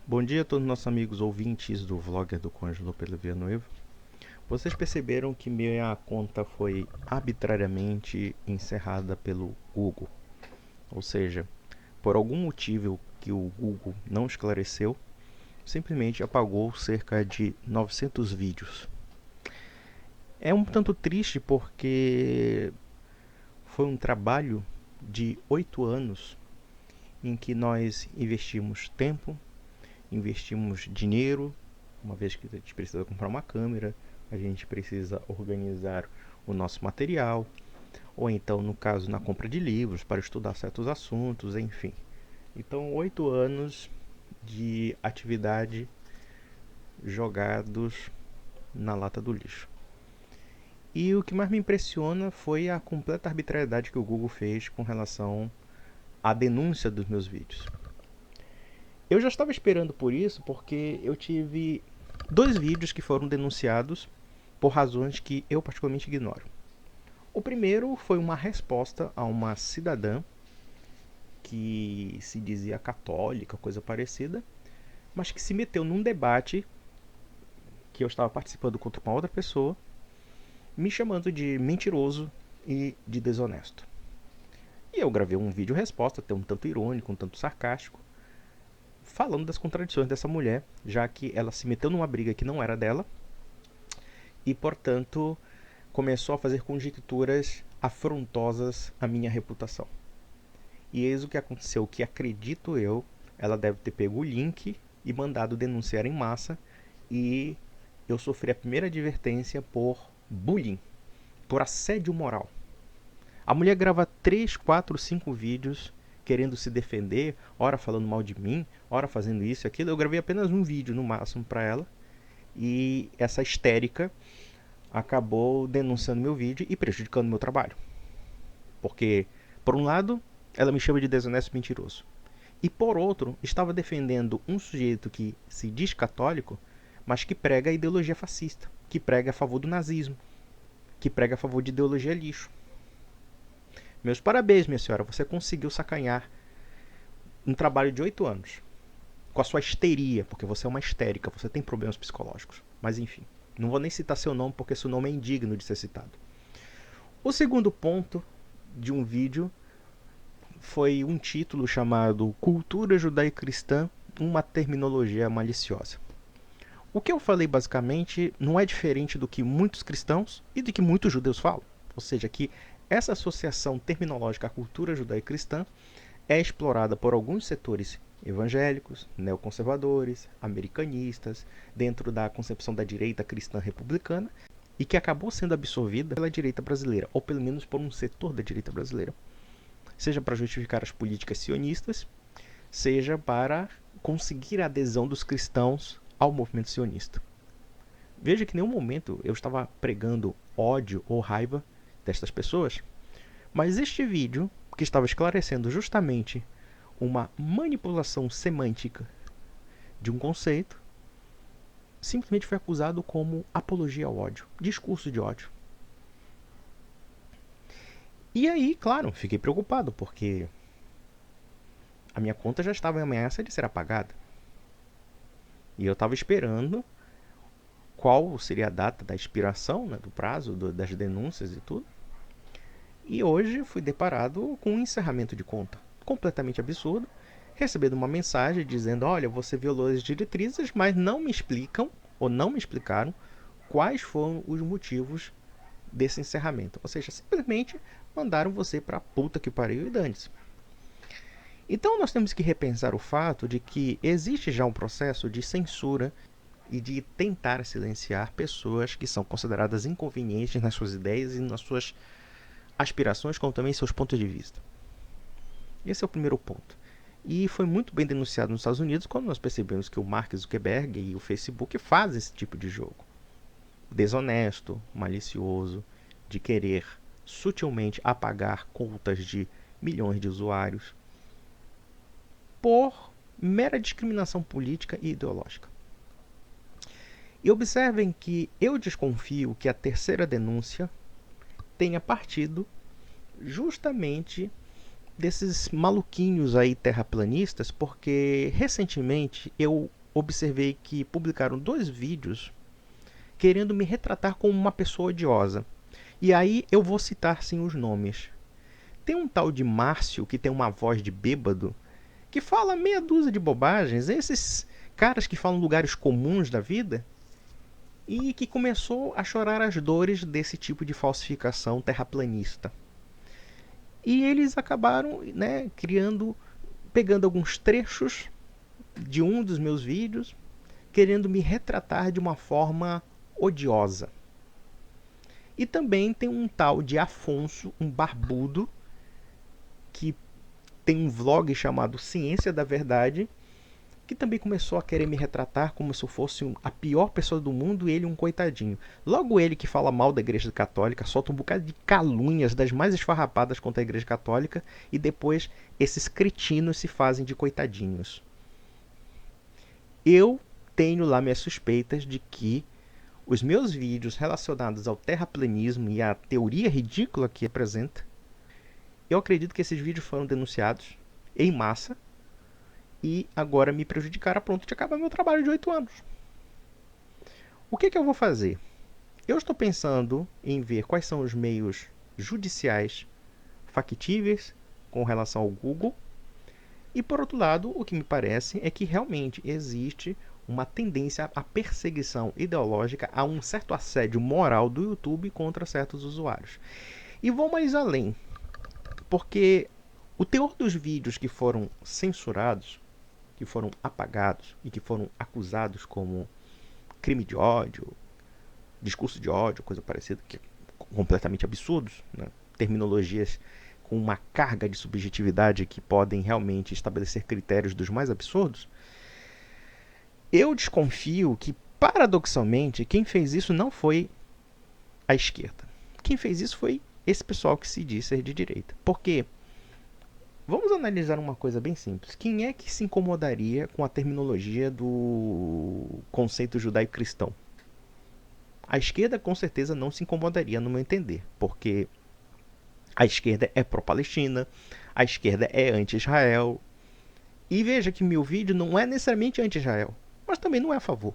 Bom dia a todos os nossos amigos ouvintes do Vlogger do Cônjuge Pedro Villanueva. Vocês perceberam que minha conta foi arbitrariamente encerrada pelo Google. Ou seja, por algum motivo que o Google não esclareceu, simplesmente apagou cerca de 900 vídeos. É um tanto triste porque foi um trabalho de 8 anos em que nós investimos tempo, investimos dinheiro, uma vez que a gente precisa comprar uma câmera, a gente precisa organizar o nosso material, ou então, no caso, na compra de livros para estudar certos assuntos, enfim. Então, 8 anos de atividade jogados na lata do lixo. E o que mais me impressiona foi a completa arbitrariedade que o Google fez com relação à denúncia dos meus vídeos. Eu já estava esperando por isso porque eu tive 2 vídeos que foram denunciados por razões que eu particularmente ignoro. O primeiro foi uma resposta a uma cidadã que se dizia católica, coisa parecida, mas que se meteu num debate que eu estava participando contra uma outra pessoa, me chamando de mentiroso e de desonesto. E eu gravei um vídeo resposta, até um tanto irônico, um tanto sarcástico, falando das contradições dessa mulher, já que ela se meteu numa briga que não era dela e, portanto, começou a fazer conjecturas afrontosas à minha reputação. E eis o que aconteceu, que acredito eu, ela deve ter pego o link e mandado denunciar em massa, e eu sofri a primeira advertência por bullying, por assédio moral. A mulher grava 3, 4, 5 vídeos querendo se defender, ora falando mal de mim, ora fazendo isso e aquilo. Eu gravei apenas um vídeo no máximo para ela, e essa histérica acabou denunciando meu vídeo e prejudicando meu trabalho. Porque, por um lado, ela me chama de desonesto e mentiroso. E, por outro, estava defendendo um sujeito que se diz católico, mas que prega a ideologia fascista, que prega a favor do nazismo, que prega a favor de ideologia lixo. Meus parabéns, minha senhora, você conseguiu sacanhar um trabalho de 8 anos. Com a sua histeria, porque você é uma histérica, você tem problemas psicológicos. Mas enfim, não vou nem citar seu nome porque seu nome é indigno de ser citado. O segundo ponto de um vídeo foi um título chamado Cultura Judaico-Cristã, uma terminologia maliciosa. O que eu falei basicamente não é diferente do que muitos cristãos e do que muitos judeus falam. Ou seja, que essa associação terminológica à cultura judaico-cristã é explorada por alguns setores evangélicos, neoconservadores, americanistas, dentro da concepção da direita cristã republicana, e que acabou sendo absorvida pela direita brasileira, ou pelo menos por um setor da direita brasileira. Seja para justificar as políticas sionistas, seja para conseguir a adesão dos cristãos ao movimento sionista. Veja que em nenhum momento eu estava pregando ódio ou raiva destas pessoas, mas este vídeo, que estava esclarecendo justamente uma manipulação semântica de um conceito, simplesmente foi acusado como apologia ao ódio, discurso de ódio. E aí, claro, fiquei preocupado, porque a minha conta já estava em ameaça de ser apagada. E eu estava esperando qual seria a data da expiração, né, do prazo, das denúncias e tudo. E hoje fui deparado com um encerramento de conta completamente absurdo, recebendo uma mensagem dizendo: olha, você violou as diretrizes, mas não me explicam, ou não me explicaram, quais foram os motivos desse encerramento. Ou seja, simplesmente mandaram você pra puta que pariu e dane-se. Então nós temos que repensar o fato de que existe já um processo de censura e de tentar silenciar pessoas que são consideradas inconvenientes nas suas ideias e nas suas aspirações, como também seus pontos de vista. Esse é o primeiro ponto. E foi muito bem denunciado nos Estados Unidos quando nós percebemos que o Mark Zuckerberg e o Facebook fazem esse tipo de jogo. Desonesto, malicioso, de querer sutilmente apagar contas de milhões de usuários por mera discriminação política e ideológica. E observem que eu desconfio que a terceira denúncia tenha partido justamente desses maluquinhos aí terraplanistas, porque recentemente eu observei que publicaram 2 vídeos querendo me retratar como uma pessoa odiosa. E aí eu vou citar sim os nomes. Tem um tal de Márcio que tem uma voz de bêbado que fala meia dúzia de bobagens, esses caras que falam lugares comuns da vida, e que começou a chorar as dores desse tipo de falsificação terraplanista. E eles acabaram, né, pegando alguns trechos de um dos meus vídeos, querendo me retratar de uma forma odiosa. E também tem um tal de Afonso, um barbudo, que tem um vlog chamado Ciência da Verdade, que também começou a querer me retratar como se eu fosse a pior pessoa do mundo e ele um coitadinho. Logo ele que fala mal da Igreja Católica, solta um bocado de calúnias das mais esfarrapadas contra a Igreja Católica e depois esses cretinos se fazem de coitadinhos. Eu tenho lá minhas suspeitas de que os meus vídeos relacionados ao terraplanismo e à teoria ridícula que apresenta, eu acredito que esses vídeos foram denunciados em massa e agora me prejudicaram a ponto de acabar meu trabalho de 8 anos. O que eu vou fazer? Eu estou pensando em ver quais são os meios judiciais factíveis com relação ao Google. E por outro lado, o que me parece é que realmente existe uma tendência à perseguição ideológica, a um certo assédio moral do YouTube contra certos usuários. E vou mais além, porque o teor dos vídeos que foram censurados, que foram apagados e que foram acusados como crime de ódio, discurso de ódio, coisa parecida, que é completamente absurdos, né? Terminologias com uma carga de subjetividade que podem realmente estabelecer critérios dos mais absurdos. Eu desconfio que, paradoxalmente, quem fez isso não foi a esquerda. Quem fez isso foi esse pessoal que se diz ser de direita. Porque vamos analisar uma coisa bem simples. Quem é que se incomodaria com a terminologia do conceito judaico-cristão? A esquerda com certeza não se incomodaria, no meu entender, porque a esquerda é pró-Palestina, a esquerda é anti-Israel. E veja que meu vídeo não é necessariamente anti-Israel, mas também não é a favor.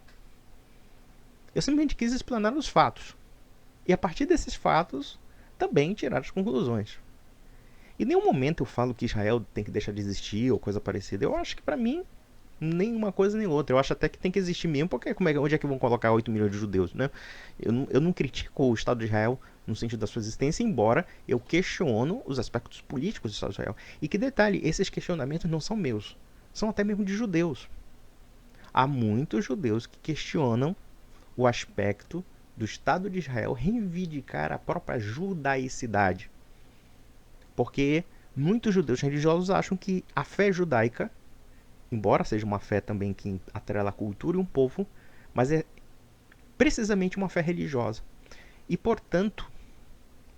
Eu simplesmente quis explanar os fatos. E a partir desses fatos, também tirar as conclusões. Em nenhum momento eu falo que Israel tem que deixar de existir ou coisa parecida. Eu acho que pra mim, nem uma coisa nem outra. Eu acho até que tem que existir mesmo, porque onde é que vão colocar 8 milhões de judeus, né? Eu não critico o Estado de Israel no sentido da sua existência, embora eu questiono os aspectos políticos do Estado de Israel. E que detalhe, esses questionamentos não são meus. São até mesmo de judeus. Há muitos judeus que questionam o aspecto do Estado de Israel reivindicar a própria judaicidade. Porque muitos judeus religiosos acham que a fé judaica, embora seja uma fé também que atrela a cultura e um povo, mas é precisamente uma fé religiosa. E, portanto,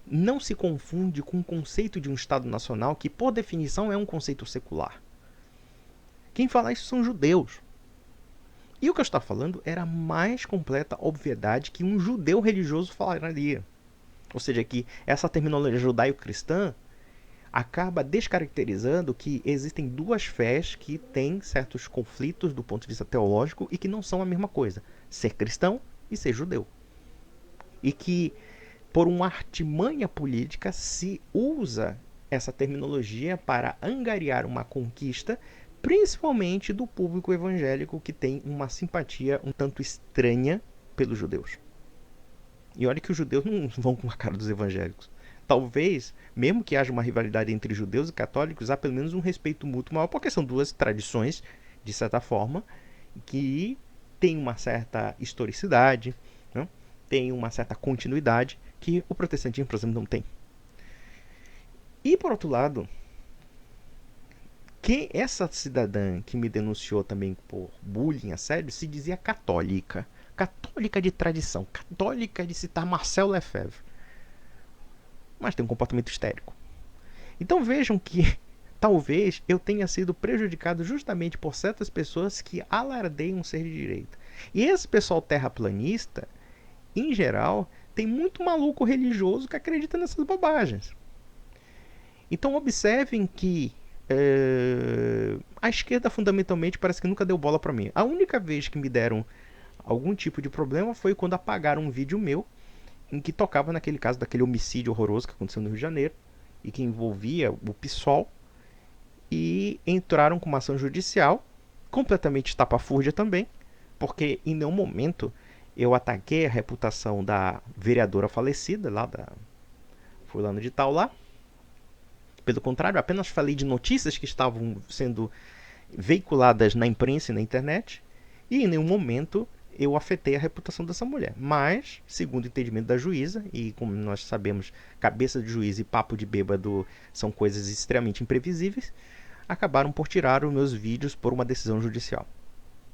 não se confunde com o conceito de um Estado nacional, que, por definição, é um conceito secular. Quem fala isso são judeus. E o que eu estava falando era a mais completa obviedade que um judeu religioso falaria. Ou seja, que essa terminologia judaico-cristã acaba descaracterizando que existem duas fés que têm certos conflitos do ponto de vista teológico e que não são a mesma coisa. Ser cristão e ser judeu. E que, por uma artimanha política, se usa essa terminologia para angariar uma conquista, principalmente do público evangélico, que tem uma simpatia um tanto estranha pelos judeus. E olha que os judeus não vão com a cara dos evangélicos. Talvez, mesmo que haja uma rivalidade entre judeus e católicos, há pelo menos um respeito mútuo maior, porque são duas tradições, de certa forma, que têm uma certa historicidade, né? Tem uma certa continuidade, que o protestantismo, por exemplo, não tem. E, por outro lado, que essa cidadã que me denunciou também por bullying, assédio, se dizia católica. Católica de tradição, católica de citar Marcel Lefebvre. Mas tem um comportamento histérico. Então vejam que talvez eu tenha sido prejudicado justamente por certas pessoas que alardeiam ser de direita. E esse pessoal terraplanista, em geral, tem muito maluco religioso que acredita nessas bobagens. Então observem que a esquerda fundamentalmente parece que nunca deu bola pra mim. A única vez que me deram algum tipo de problema foi quando apagaram um vídeo meu em que tocava naquele caso daquele homicídio horroroso que aconteceu no Rio de Janeiro e que envolvia o PSOL, e entraram com uma ação judicial completamente estapafúrdia também, porque em nenhum momento eu ataquei a reputação da vereadora falecida lá da fulano de tal lá. Pelo contrário, apenas falei de notícias que estavam sendo veiculadas na imprensa e na internet, e em nenhum momento eu afetei a reputação dessa mulher. Mas, segundo o entendimento da juíza, e como nós sabemos, cabeça de juiz e papo de bêbado são coisas extremamente imprevisíveis, acabaram por tirar os meus vídeos por uma decisão judicial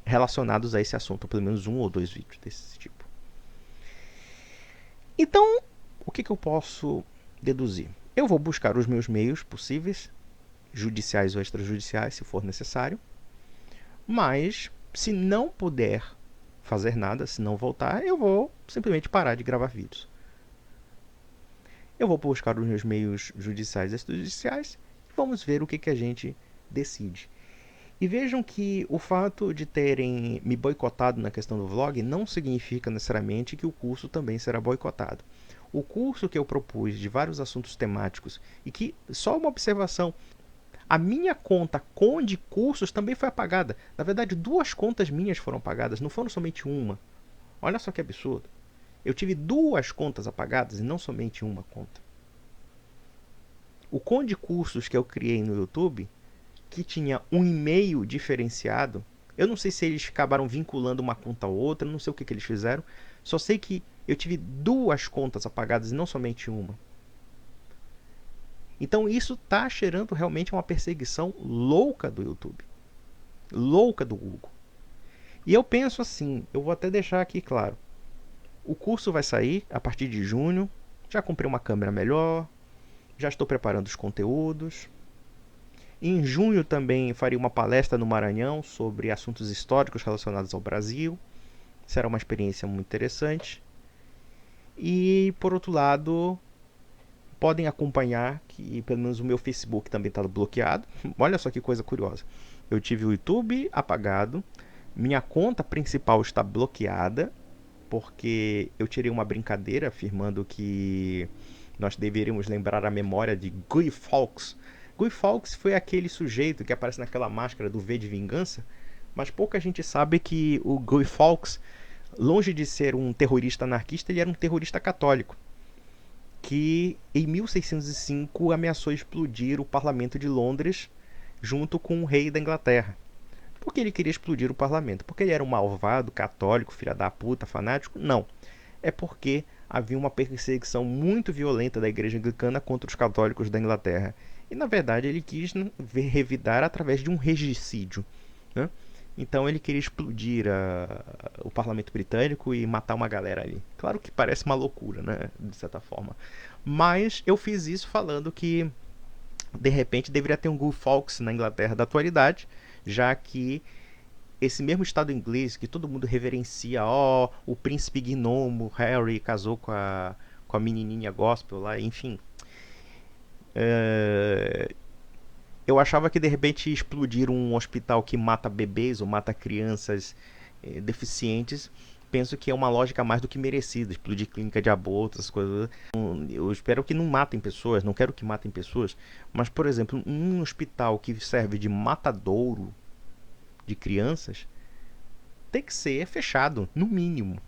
relacionados a esse assunto, pelo menos um ou dois vídeos desse tipo. Então, o que eu posso deduzir? Eu vou buscar os meus meios possíveis, judiciais ou extrajudiciais, se for necessário, mas se não puder fazer nada, se não voltar, eu vou simplesmente parar de gravar vídeos. Eu vou buscar os meus meios judiciais e extrajudiciais e vamos ver o que a gente decide. E vejam que o fato de terem me boicotado na questão do vlog não significa necessariamente que o curso também será boicotado. O curso que eu propus de vários assuntos temáticos, e que, só uma observação, a minha conta Conde Cursos também foi apagada. Na verdade, 2 contas minhas foram apagadas, não foram somente uma. Olha só que absurdo. Eu tive 2 contas apagadas e não somente uma conta. O Conde Cursos que eu criei no YouTube, que tinha um e-mail diferenciado, eu não sei se eles acabaram vinculando uma conta a outra, não sei o que eles fizeram, só sei que eu tive 2 contas apagadas e não somente uma. Então isso está gerando realmente uma perseguição louca do YouTube, louca do Google. E eu penso assim, eu vou até deixar aqui claro, o curso vai sair a partir de junho, já comprei uma câmera melhor, já estou preparando os conteúdos. Em junho também farei uma palestra no Maranhão sobre assuntos históricos relacionados ao Brasil. Será uma experiência muito interessante. E, por outro lado, podem acompanhar que pelo menos o meu Facebook também está bloqueado. Olha só que coisa curiosa. Eu tive o YouTube apagado, minha conta principal está bloqueada, porque eu tirei uma brincadeira afirmando que nós deveríamos lembrar a memória de Guy Fawkes. Guy Fawkes foi aquele sujeito que aparece naquela máscara do V de Vingança, mas pouca gente sabe que o Guy Fawkes, longe de ser um terrorista anarquista, ele era um terrorista católico, que em 1605 ameaçou explodir o parlamento de Londres junto com o rei da Inglaterra. Por que ele queria explodir o parlamento? Porque ele era um malvado, católico, filho da puta, fanático? Não. É porque havia uma perseguição muito violenta da igreja anglicana contra os católicos da Inglaterra. E, na verdade, ele quis revidar através de um regicídio, né? Então ele queria explodir o parlamento britânico e matar uma galera ali. Claro que parece uma loucura, né? De certa forma. Mas eu fiz isso falando que, de repente, deveria ter um Guy Fawkes na Inglaterra da atualidade, já que esse mesmo estado inglês que todo mundo reverencia, o príncipe gnomo, Harry, casou com a menininha gospel lá, enfim. Eu achava que de repente explodir um hospital que mata bebês ou mata crianças deficientes, penso que é uma lógica mais do que merecida. Explodir clínica de aborto, essas coisas. Eu espero que não matem pessoas, não quero que matem pessoas, mas, por exemplo, um hospital que serve de matadouro de crianças tem que ser fechado, no mínimo.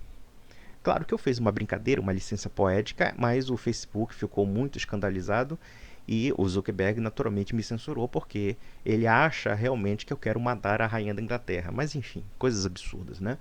Claro que eu fiz uma brincadeira, uma licença poética, mas o Facebook ficou muito escandalizado e o Zuckerberg naturalmente me censurou porque ele acha realmente que eu quero matar a rainha da Inglaterra. Mas enfim, coisas absurdas, né?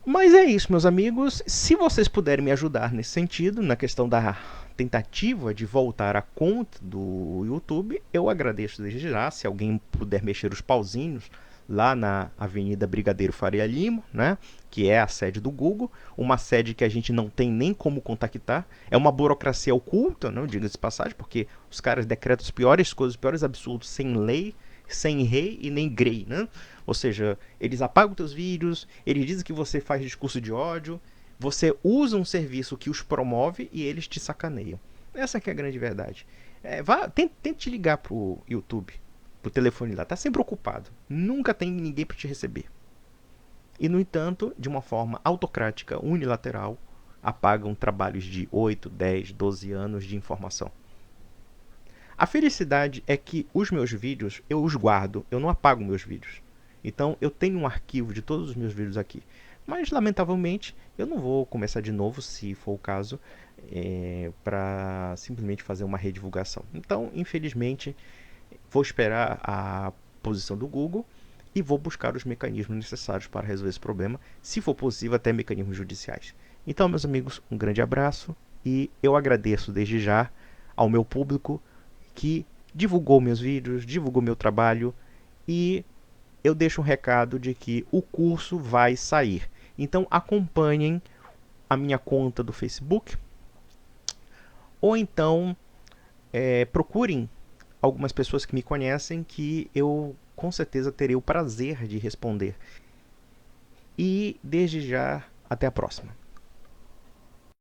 Mas é isso, meus amigos. Se vocês puderem me ajudar nesse sentido, na questão da tentativa de voltar à conta do YouTube, eu agradeço desde já. Se alguém puder mexer os pauzinhos lá na Avenida Brigadeiro Faria Lima, né, que é a sede do Google, uma sede que a gente não tem nem como contactar, é uma burocracia oculta, né, diga-se de passagem, porque os caras decretam as piores coisas, os piores absurdos, sem lei, sem rei e nem grey, né? Ou seja, eles apagam teus vídeos, eles dizem que você faz discurso de ódio, você usa um serviço que os promove e eles te sacaneiam. Essa que é a grande verdade. Tente ligar pro YouTube. o telefone lá está sempre ocupado, nunca tem ninguém para te receber. E, no entanto, de uma forma autocrática, unilateral, apagam trabalhos de 8, 10, 12 anos de informação. A felicidade é que os meus vídeos, eu os guardo, eu não apago meus vídeos. Então, eu tenho um arquivo de todos os meus vídeos aqui. Mas, lamentavelmente, eu não vou começar de novo, se for o caso, para simplesmente fazer uma redivulgação. Então, infelizmente, vou esperar a posição do Google e vou buscar os mecanismos necessários para resolver esse problema, se for possível, até mecanismos judiciais. Então, meus amigos, um grande abraço e eu agradeço desde já ao meu público que divulgou meus vídeos, divulgou meu trabalho, e eu deixo um recado de que o curso vai sair. Então acompanhem a minha conta do Facebook, ou então procurem algumas pessoas que me conhecem, que eu com certeza terei o prazer de responder. E desde já, até a próxima.